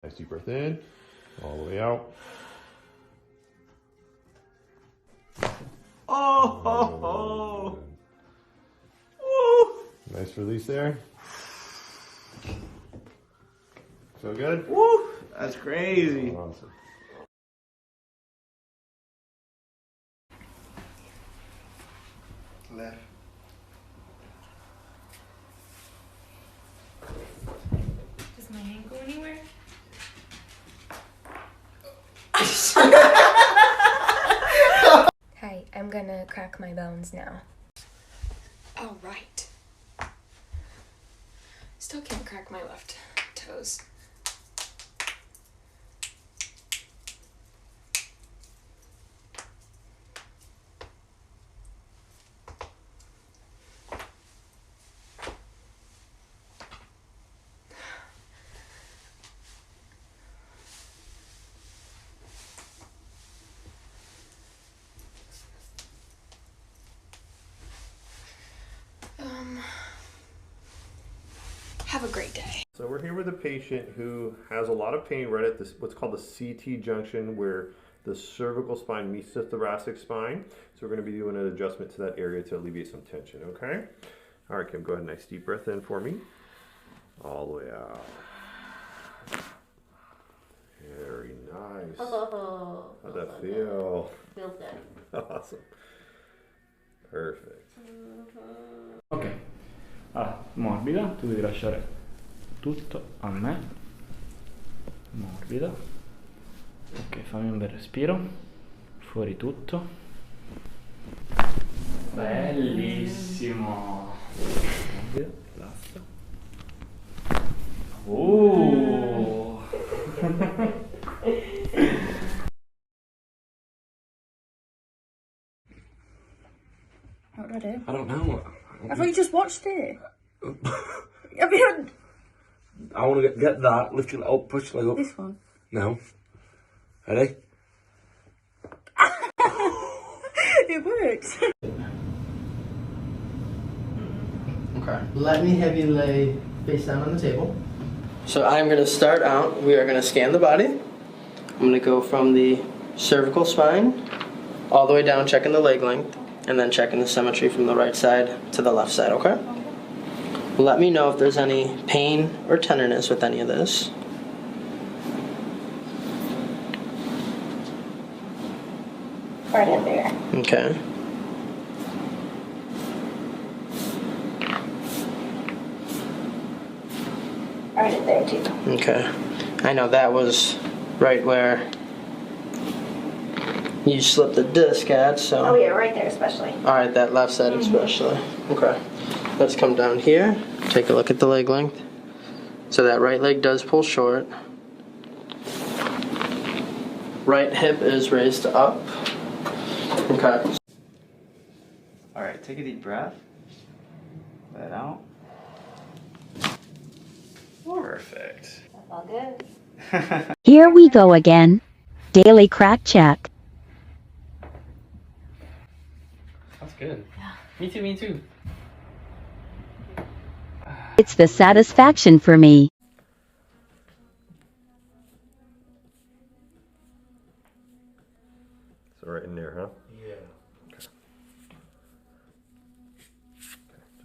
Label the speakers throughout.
Speaker 1: Nice deep breath in, all the way out.
Speaker 2: Oh, ho, ho. Woo.
Speaker 1: Nice release there. Feel good?
Speaker 2: Woo. That's crazy.
Speaker 1: Awesome.
Speaker 2: Left.
Speaker 3: Does my hand go anywhere? Hi, I'm gonna crack my bones now. All right. Still can't crack my left toes. Have a great day.
Speaker 1: So we're here with a patient who has a lot of pain right at this, what's called the CT junction, where the cervical spine meets the thoracic spine. So we're going to be doing an adjustment to that area to alleviate some tension, okay? All right, Kim, go ahead, nice deep breath in for me. All the way out. Very nice.
Speaker 4: Oh,
Speaker 1: How'd that feel?
Speaker 4: feels good.
Speaker 1: Awesome. Perfect.
Speaker 5: Ok, allora, morbida, tu devi lasciare tutto a me, morbida, ok, fammi un bel respiro, fuori tutto, bellissimo, morbida, rilassa,
Speaker 6: What do I do?
Speaker 7: I don't know.
Speaker 6: I thought you just watched it. Have you
Speaker 7: I want to get that. Lift your leg up, push your leg up.
Speaker 6: this one?
Speaker 7: No. Ready?
Speaker 6: It works.
Speaker 8: Okay. Let me have you lay face down on the table. So I'm going to start out. We are going to scan the body. I'm going to go from the cervical spine all the way down, checking the leg length, and then checking the symmetry from the right side to the left side, okay? Let me know if there's any pain or tenderness with any of this.
Speaker 3: Right in there.
Speaker 8: Okay.
Speaker 3: Right in there too.
Speaker 8: Okay. I know that was right where you slipped the disc at, so.
Speaker 3: Oh yeah, right there especially.
Speaker 8: Alright, that left side especially. Okay. Let's come down here. Take a look at the leg length. So that right leg does pull short. Right hip is raised up. Okay.
Speaker 2: Alright, take a deep breath. Let it out. Perfect.
Speaker 3: That's all good.
Speaker 9: Here we go again. Daily crack check.
Speaker 5: That's good. Me too, me too.
Speaker 9: It's the satisfaction for me.
Speaker 1: So right in there, huh?
Speaker 8: Yeah.
Speaker 1: Okay.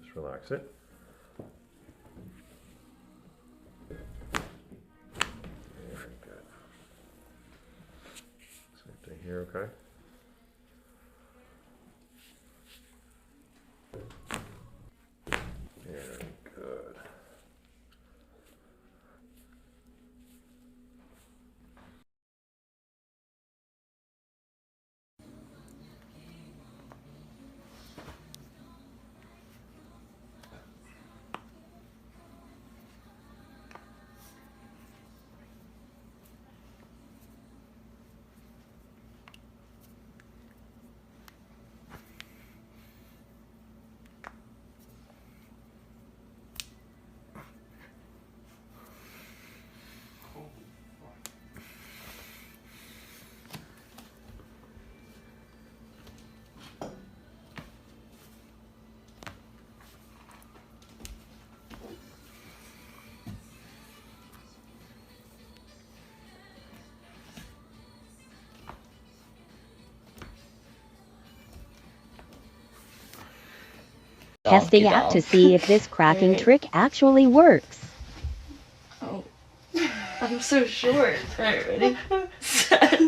Speaker 1: Just relax it. Very good. Same thing here, okay? Very good.
Speaker 9: testing out to see if this cracking trick actually works.
Speaker 4: Oh. I'm so short. Alright, ready? Set.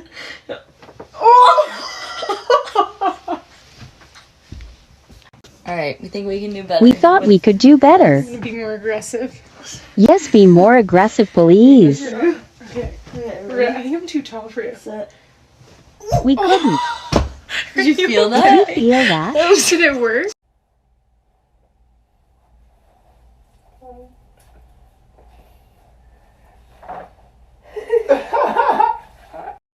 Speaker 4: Alright, we think we can do better.
Speaker 9: We thought we could do better.
Speaker 6: Be more aggressive.
Speaker 9: Yes, be more aggressive, please.
Speaker 6: Okay. I think I'm too tall for you.
Speaker 4: Set.
Speaker 9: We couldn't.
Speaker 4: Did you feel
Speaker 9: Did
Speaker 4: that?
Speaker 9: you feel that?
Speaker 6: Did it work?